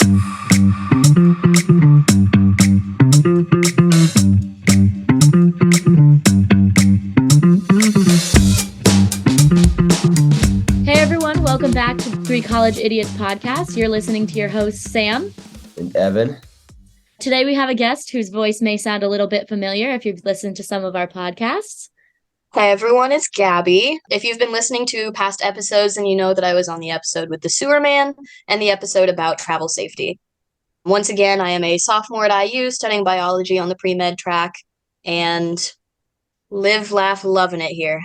Hey everyone, welcome back to the Three College Idiots podcast. You're listening to your hosts, Sam and Evan. Today we have a guest whose voice may sound a little bit familiar if you've listened to some of our podcasts. Hi everyone, it's Gabby. If you've been listening to past episodes, then you know that I was on the episode with the sewer man and the episode about travel safety. Once again, I am a sophomore at IU studying biology on the pre-med track and live, laugh, loving it here.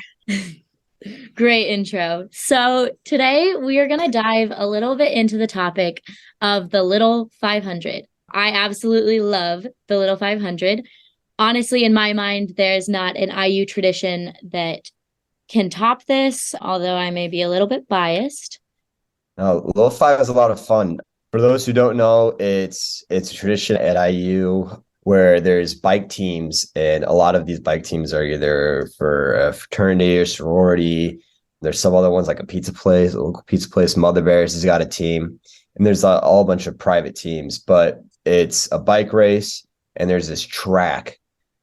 Great intro. So today we are going to dive a little bit into the topic of the Little 500. I absolutely love the Little 500. Honestly, in my mind, there's not an IU tradition that can top this, although I may be a little bit biased. No, Little Five is a lot of fun. For those who don't know, it's a tradition at IU where there's bike teams, and a lot of these bike teams are either for a fraternity or sorority. There's some other ones like a pizza place, a local pizza place. Mother Bears has got a team, and there's a whole bunch of private teams. But it's a bike race, and there's this track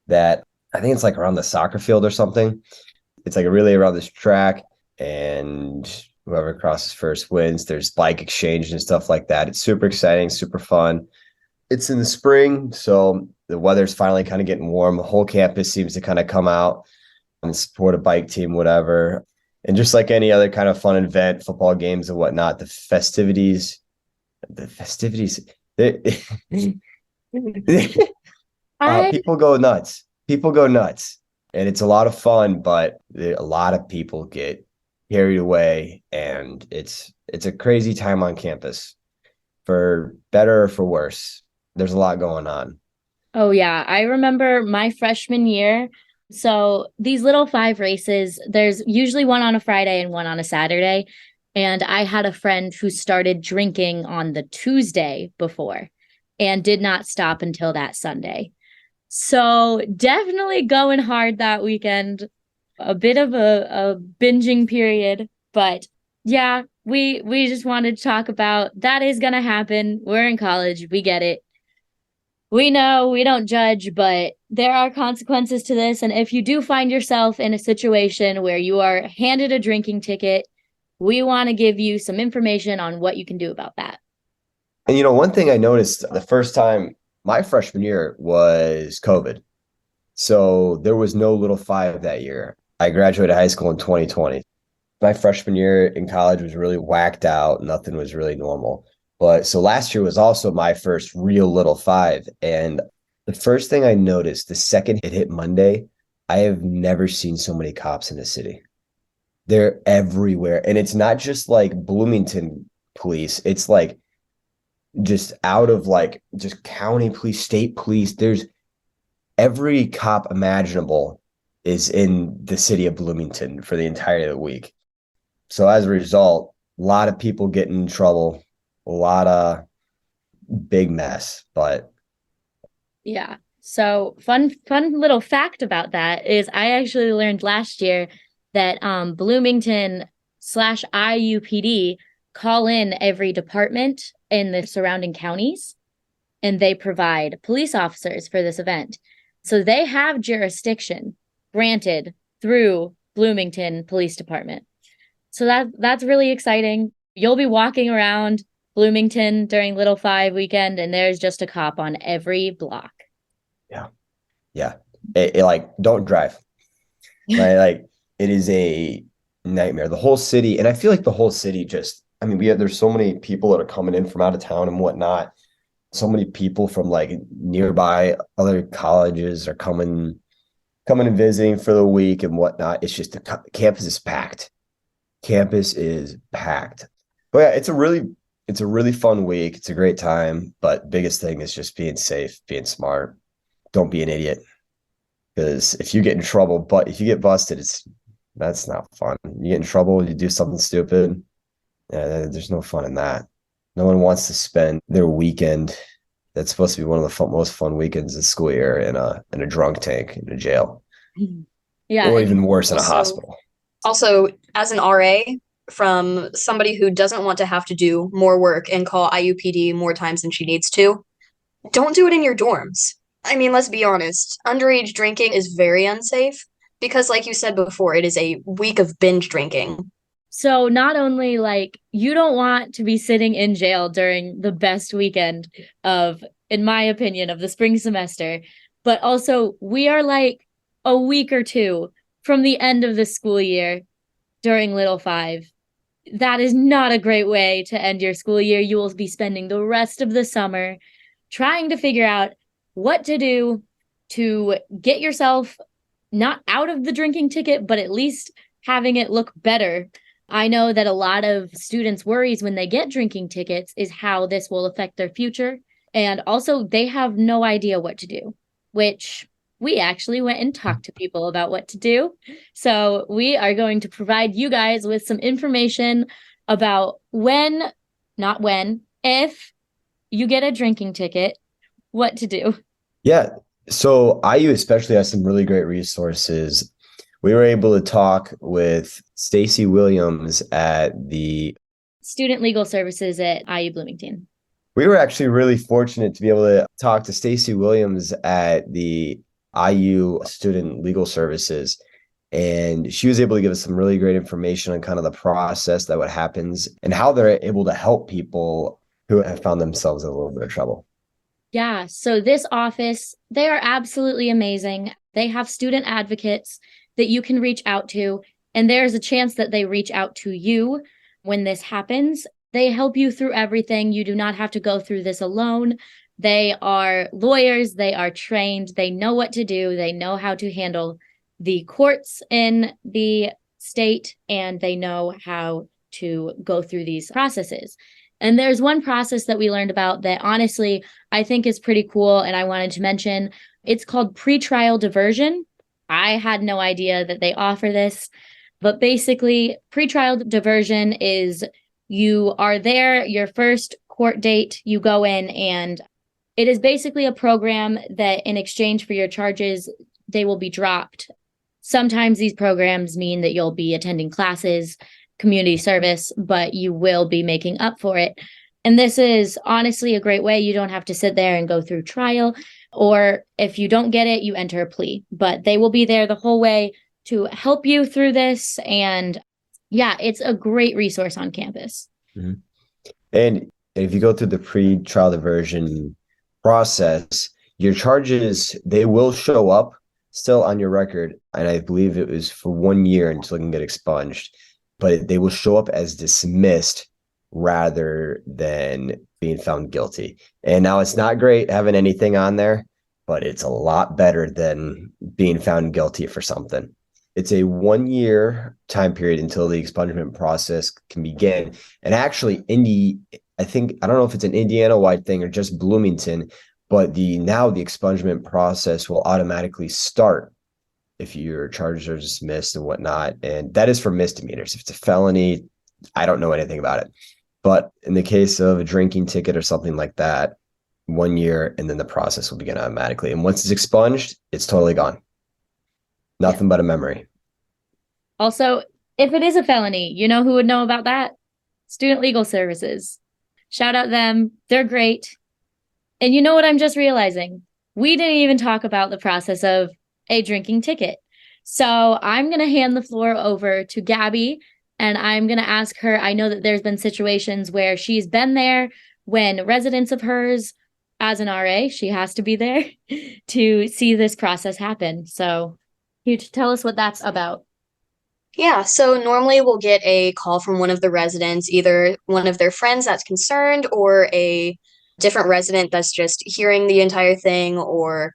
that I think it's like around the soccer field or something. It's like a relay around this track, and whoever crosses first wins. There's bike exchange and stuff like that. It's super exciting, super fun. It's in the spring, so the weather's finally kind of getting warm. The whole campus seems to kind of come out and support a bike team, whatever. And just like any other kind of fun event, football games and whatnot, the festivities, people go nuts. People go nuts. And it's a lot of fun, but a lot of people get carried away. And it's a crazy time on campus, for better or for worse. There's a lot going on. Oh, yeah. I remember my freshman year. So these Little Five races, there's usually one on a Friday and one on a Saturday. And I had a friend who started drinking on the Tuesday before and did not stop until that Sunday. So definitely going hard that weekend, a bit of a binging period. But yeah, we just wanted to talk about that is going to happen. We're in college. We get it. We know we don't judge, but there are consequences to this. And if you do find yourself in a situation where you are handed a drinking ticket, we want to give you some information on what you can do about that. And, one thing I noticed the first time my freshman year was COVID. So there was no Little Five that year. I graduated high school in 2020. My freshman year in college was really whacked out. Nothing was really normal. But so last year was also my first real Little Five. And the first thing I noticed, the second it hit Monday, I have never seen so many cops in the city. They're everywhere. And it's not just like Bloomington police. It's like just out of like just county police, state police. There's every cop imaginable is in the city of Bloomington for the entire week. So as a result, a lot of people get in trouble, a lot of big mess, but yeah. So fun little fact about that is I actually learned last year that Bloomington/IUPD call in every department in the surrounding counties, and they provide police officers for this event. So they have jurisdiction granted through Bloomington Police Department. So that's really exciting. You'll be walking around Bloomington during Little Five weekend, and there's just a cop on every block. Yeah. It like, don't drive. Right? Like, it is a nightmare. The whole city, and I feel like the whole city there's so many people that are coming in from out of town and whatnot. So many people from like nearby other colleges are coming and visiting for the week and whatnot. It's just the campus is packed. Campus is packed. But yeah, it's a really fun week. It's a great time. But biggest thing is just being safe, being smart. Don't be an idiot. Because if you get in trouble, but if you get busted, that's not fun. You get in trouble, you do something stupid. Yeah, there's no fun in that. No one wants to spend their weekend. That's supposed to be one of the most fun weekends of the school year in a drunk tank in a jail. Yeah. Or even worse, in a hospital. Also, as an RA, from somebody who doesn't want to have to do more work and call IUPD more times than she needs to. Don't do it in your dorms. I mean, let's be honest. Underage drinking is very unsafe because, like you said before, it is a week of binge drinking. So not only like you don't want to be sitting in jail during the best weekend of, in my opinion, of the spring semester, but also we are like a week or two from the end of the school year during Little Five. That is not a great way to end your school year. You will be spending the rest of the summer trying to figure out what to do to get yourself not out of the drinking ticket, but at least having it look better. I know that a lot of students' worries when they get drinking tickets is how this will affect their future. And also, they have no idea what to do, which we actually went and talked to people about what to do. So we are going to provide you guys with some information about not when, if you get a drinking ticket, what to do. Yeah. So IU especially has some really great resources. We were able to talk with Stacy Williams at the Student Legal Services at IU Bloomington. We were actually really fortunate to be able to talk to Stacy Williams at the IU Student Legal Services. And she was able to give us some really great information on kind of the process that what happens and how they're able to help people who have found themselves in a little bit of trouble. Yeah, so this office, they are absolutely amazing. They have student advocates that you can reach out to, and there's a chance that they reach out to you when this happens. They help you through everything. You do not have to go through this alone. They are lawyers, they are trained, they know what to do, they know how to handle the courts in the state, and they know how to go through these processes. And there's one process that we learned about that honestly I think is pretty cool, and I wanted to mention. It's called pretrial diversion. I had no idea that they offer this, but basically, pretrial diversion is you are there, your first court date, you go in, and it is basically a program that in exchange for your charges, they will be dropped. Sometimes these programs mean that you'll be attending classes, community service, but you will be making up for it. And this is honestly a great way. You don't have to sit there and go through trial, or if you don't get it, you enter a plea, but they will be there the whole way to help you through this. And yeah, it's a great resource on campus. Mm-hmm. And if you go through the pre-trial diversion process, your charges, they will show up still on your record. And I believe it was for 1 year until it can get expunged, but they will show up as dismissed rather than being found guilty. And now it's not great having anything on there, but it's a lot better than being found guilty for something. It's a 1 year time period until the expungement process can begin. And actually, I don't know if it's an Indiana-wide thing or just Bloomington, but now the expungement process will automatically start if your charges are dismissed and whatnot. And that is for misdemeanors. If it's a felony, I don't know anything about it. But in the case of a drinking ticket or something like that, 1 year, and then the process will begin automatically. And once it's expunged, it's totally gone. Nothing but a memory. Also, if it is a felony, you know who would know about that? Student Legal Services. Shout out them. They're great. And you know what I'm just realizing? We didn't even talk about the process of a drinking ticket. So I'm going to hand the floor over to Gabby, and I'm going to ask her. I know that there's been situations where she's been there when residents of hers, as an RA, she has to be there to see this process happen. So you tell us what that's about. Yeah, so normally we'll get a call from one of the residents, either one of their friends that's concerned or a different resident that's just hearing the entire thing, or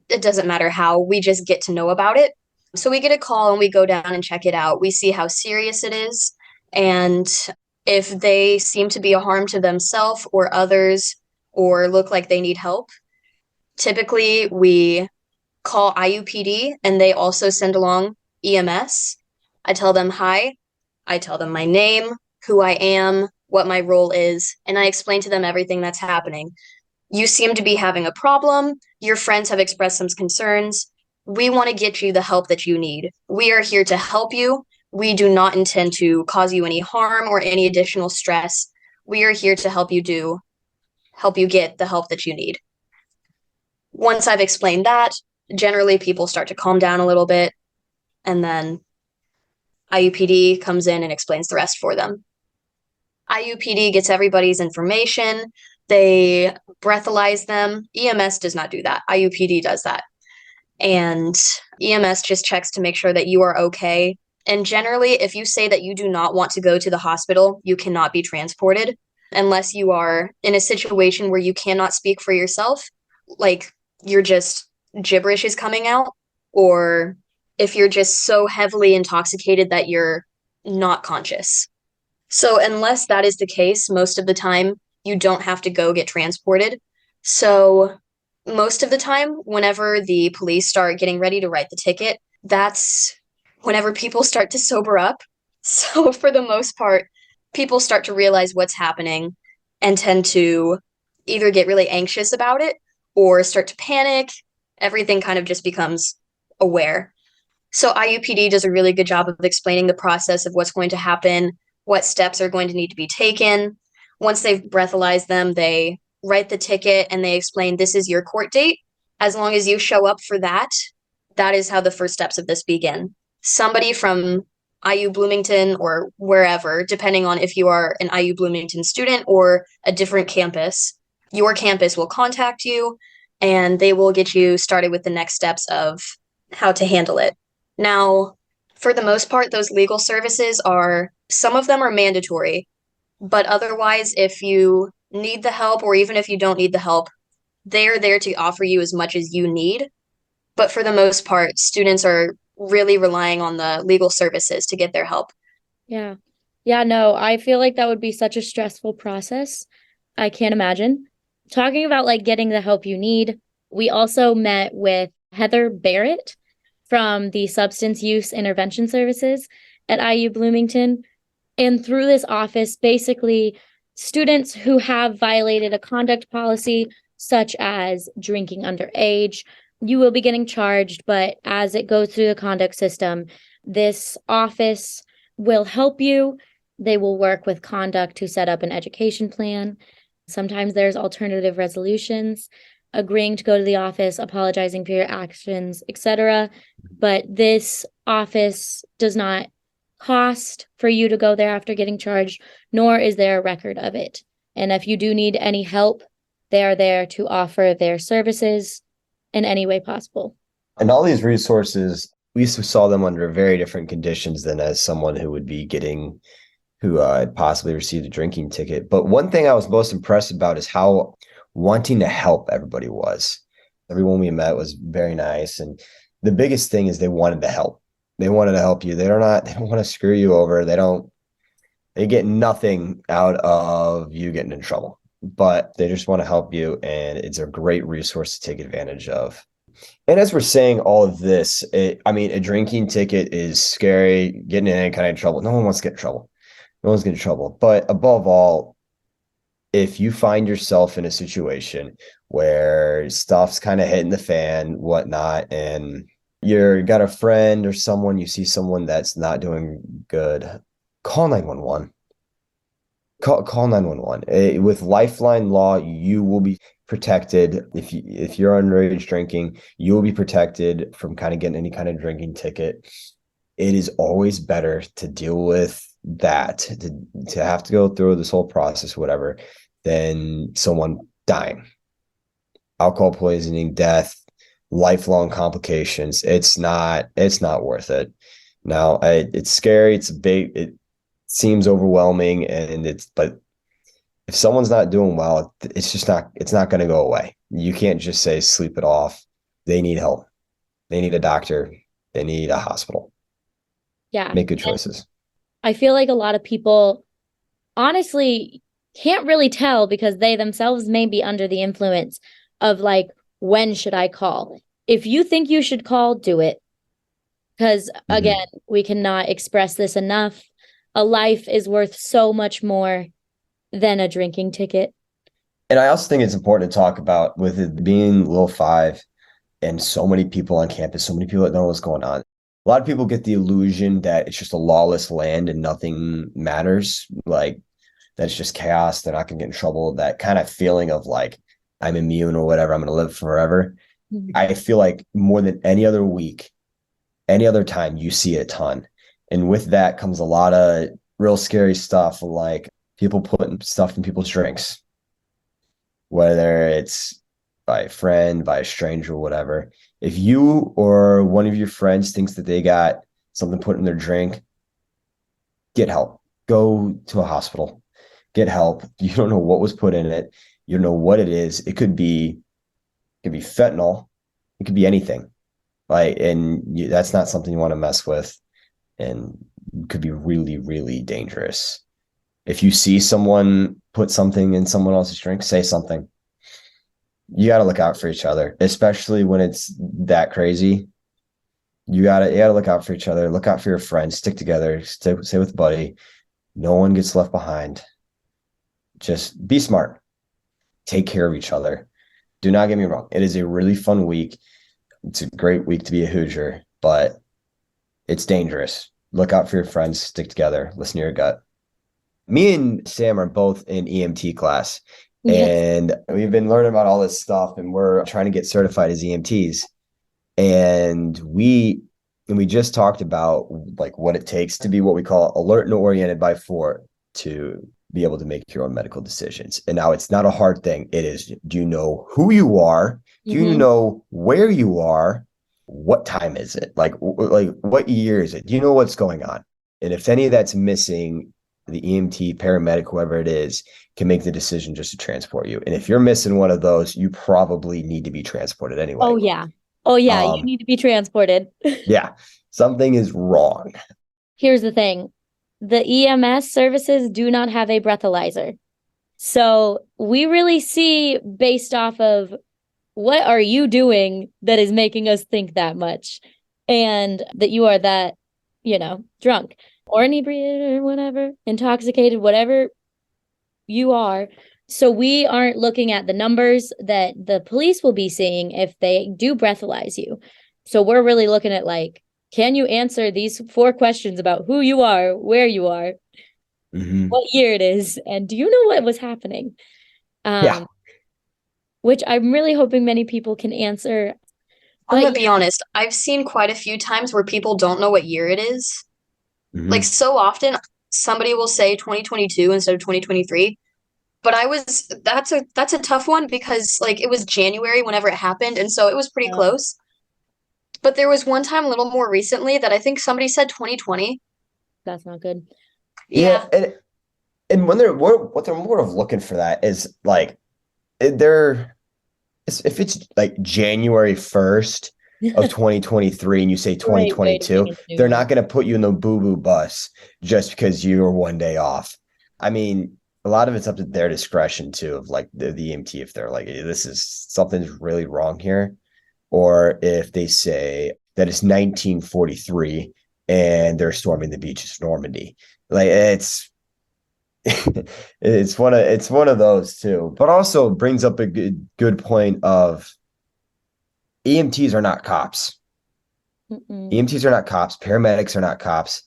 it doesn't matter how, we just get to know about it. So we get a call and we go down and check it out. We see how serious it is, and if they seem to be a harm to themselves or others or look like they need help. Typically, we call IUPD and they also send along EMS. I tell them hi, I tell them my name, who I am, what my role is, and I explain to them everything that's happening. You seem to be having a problem. Your friends have expressed some concerns. We want to get you the help that you need. We are here to help you. We do not intend to cause you any harm or any additional stress. We are here to help you get the help that you need. Once I've explained that, generally people start to calm down a little bit, and then IUPD comes in and explains the rest for them. IUPD gets everybody's information. They breathalyze them. EMS does not do that. IUPD does that. And EMS just checks to make sure that you are okay. And generally, if you say that you do not want to go to the hospital, you cannot be transported unless you are in a situation where you cannot speak for yourself, like you're just gibberish is coming out, or if you're just so heavily intoxicated that you're not conscious. So, unless that is the case, most of the time, you don't have to go get transported. So, most of the time, whenever the police start getting ready to write the ticket, that's whenever people start to sober up. So, for the most part, people start to realize what's happening and tend to either get really anxious about it or start to panic. Everything kind of just becomes aware. So, IUPD does a really good job of explaining the process of what's going to happen, what steps are going to need to be taken. Once they've breathalyzed them, they write the ticket and they explain this is your court date. As long as you show up for that, that is how the first steps of this begin. Somebody from IU Bloomington or wherever, depending on if you are an IU Bloomington student or a different campus, your campus will contact you and they will get you started with the next steps of how to handle it. Now, for the most part, those legal services are, some of them are mandatory, but otherwise, if you need the help or even if you don't need the help, they're there to offer you as much as you need. But for the most part, students are really relying on the legal services to get their help. Yeah. Yeah, no, I feel like that would be such a stressful process. I can't imagine. Talking about like getting the help you need, we also met with Heather Barrett from the Substance Use Intervention Services at IU Bloomington. And through this office, basically, students who have violated a conduct policy, such as drinking underage, you will be getting charged. But as it goes through the conduct system, this office will help you. They will work with conduct to set up an education plan. Sometimes there's alternative resolutions, agreeing to go to the office, apologizing for your actions, etc. But this office does not cost for you to go there after getting charged, nor is there a record of it. And if you do need any help, they are there to offer their services in any way possible. And all these resources, we saw them under very different conditions than as someone who would be getting, who had possibly received a drinking ticket. But one thing I was most impressed about is how wanting to help everybody was. Everyone we met was very nice. And the biggest thing is they wanted to help. They wanted to help you. They don't want to screw you over. They get nothing out of you getting in trouble, but they just want to help you. And it's a great resource to take advantage of. And as we're saying all of this, a drinking ticket is scary, getting in any kind of trouble. No one wants to get in trouble. No one's getting in trouble. But above all, if you find yourself in a situation where stuff's kind of hitting the fan, whatnot, and you got a friend or someone, you see someone that's not doing good, call 911. Call 911. With Lifeline law, you will be protected. If you're underage drinking, you will be protected from kind of getting any kind of drinking ticket. It is always better to deal with that, to have to go through this whole process, whatever, than someone dying. Alcohol poisoning, death, lifelong complications. It's not worth it. Now, it's scary. It seems overwhelming, but if someone's not doing well, it's not going to go away. You can't just say sleep it off. They need help. They need a doctor. They need a hospital. Yeah. Make good choices. I feel like a lot of people honestly can't really tell because they themselves may be under the influence of like, when should I call? If you think you should call, do it. Because again, we cannot express this enough. A life is worth so much more than a drinking ticket. And I also think it's important to talk about, with it being Lil 5 and so many people on campus, so many people that know what's going on. A lot of people get the illusion that it's just a lawless land and nothing matters. Like that's just chaos. They're not going to get in trouble. That kind of feeling of like, I'm immune or whatever. I'm going to live forever. I feel like more than any other week, any other time, you see a ton. And with that comes a lot of real scary stuff, like people putting stuff in people's drinks, whether it's by a friend, by a stranger, whatever. If you or one of your friends thinks that they got something put in their drink, get help. Go to a hospital. Get help. You don't know what was put in it. You don't know what it is. It could be fentanyl. It could be anything. Like, and that's not something you want to mess with, and could be really, really dangerous. If you see someone put something in someone else's drink, say something. You got to look out for each other, especially when it's that crazy. You gotta look out for each other. Look out for your friends. Stick together. Stay with buddy. No one gets left behind. Just be smart. Take care of each other. Do not get me wrong. It is a really fun week. It's a great week to be a Hoosier, but it's dangerous. Look out for your friends. Stick together. Listen to your gut. Me and Sam are both in EMT class, Yes. and we've been learning about all this stuff, and we're trying to get certified as EMTs. And we just talked about like what it takes to be what we call alert and oriented by four to be able to make your own medical decisions. And now it's not a hard thing. It is, do you know who you are? Do you Mm-hmm. know where you are? What time is it? Like what year is it? Do you know what's going on? And if any of that's missing, the EMT, paramedic, whoever it is, can make the decision just to transport you. And if you're missing one of those, you probably need to be transported Oh anyway. yeah. Oh yeah, you Um, need to be transported. yeah, something is wrong. Here's the thing. The EMS services do not have a breathalyzer. So we really see based off of what are you doing that is making us think that much and that you are that, drunk or inebriated or whatever, intoxicated, whatever you are. So we aren't looking at the numbers that the police will be seeing if they do breathalyze you. So we're really looking at like, can you answer these four questions about who you are, where you are, Mhm. what year it is, and do you know what was happening? Yeah. Um, which I'm really hoping many people can answer. I'm But gonna be honest, I've seen quite a few times where people don't know what year it is. Like Mhm. so often somebody will say 2022 instead of 2023. But that's a tough one because like it was January whenever it happened, and so it was pretty uh, close. But there was one time a little more recently that I think somebody said 2020. that's not good. Yeah, Yeah. and when what they're more of looking for that is like they're if it's like January 1st of 2023 and you say Great way to make 2022, a new they're year. not going to put you in the boo-boo bus just because you were one day off. I mean, a lot of it's up to their discretion too, of like the EMT, if they're like, hey, this is something's really wrong here, or if they say that it's 1943 and they're storming the beaches of Normandy. Like it's one of those too, but also brings up a good point of EMTs are not cops. Mm-mm. EMTs are not cops. Paramedics are not cops.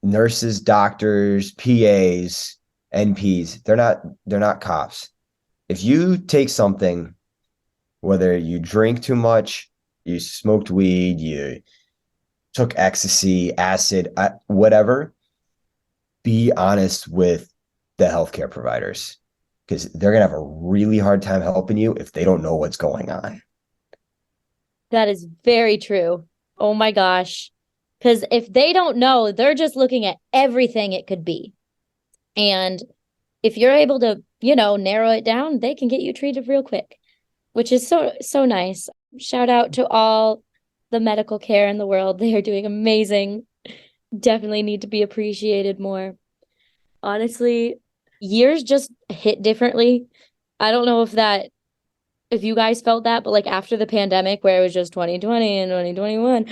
Nurses, doctors, PAs, NPs, they're not cops. If you take something, whether you drink too much, you smoked weed, you took ecstasy, acid, whatever, be honest with the healthcare providers because they're going to have a really hard time helping you if they don't know what's going on. That is very true. Oh my gosh. Because if they don't know, they're just looking at everything it could be. And if you're able to, narrow it down, they can get you treated real quick, which is so, so nice. Shout out to all the medical care in the world. They are doing amazing. Definitely need to be appreciated more. Honestly, years just hit differently. I don't know if you guys felt that, but like after the pandemic where it was just 2020 and 2021,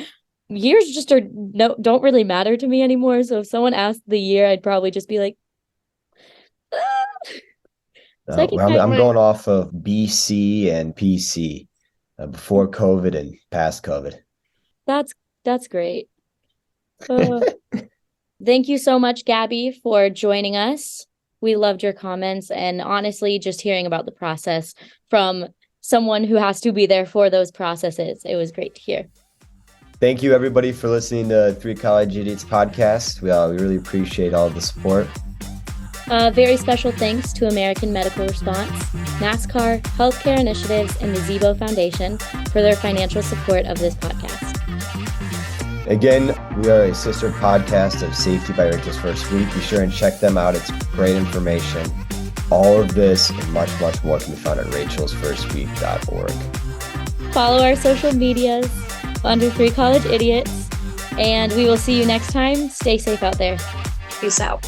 years just are no don't really matter to me anymore. So if someone asked the year, I'd probably just be like, ah. So I can I'm, kind of, I'm going off of BC and PC before COVID and past COVID. that's That's great. Thank you so much, Gabby, for joining us. We loved your comments, and honestly, just hearing about the process from someone who has to be there for those processes, it was great to hear. Thank you, everybody, for listening to Three College Idiots podcast. We really appreciate all the support. Very special thanks to American Medical Response, NASCAR, Healthcare Initiatives, and the Zebo Foundation for their financial support of this podcast. Again, we are a sister podcast of Safety by Rachel's First Week. Be sure and check them out. It's great information. All of this and much, much more can be found at rachelsfirstweek.org. Follow our social medias under Three College Idiots, and we will see you next time. Stay safe out there. Peace out.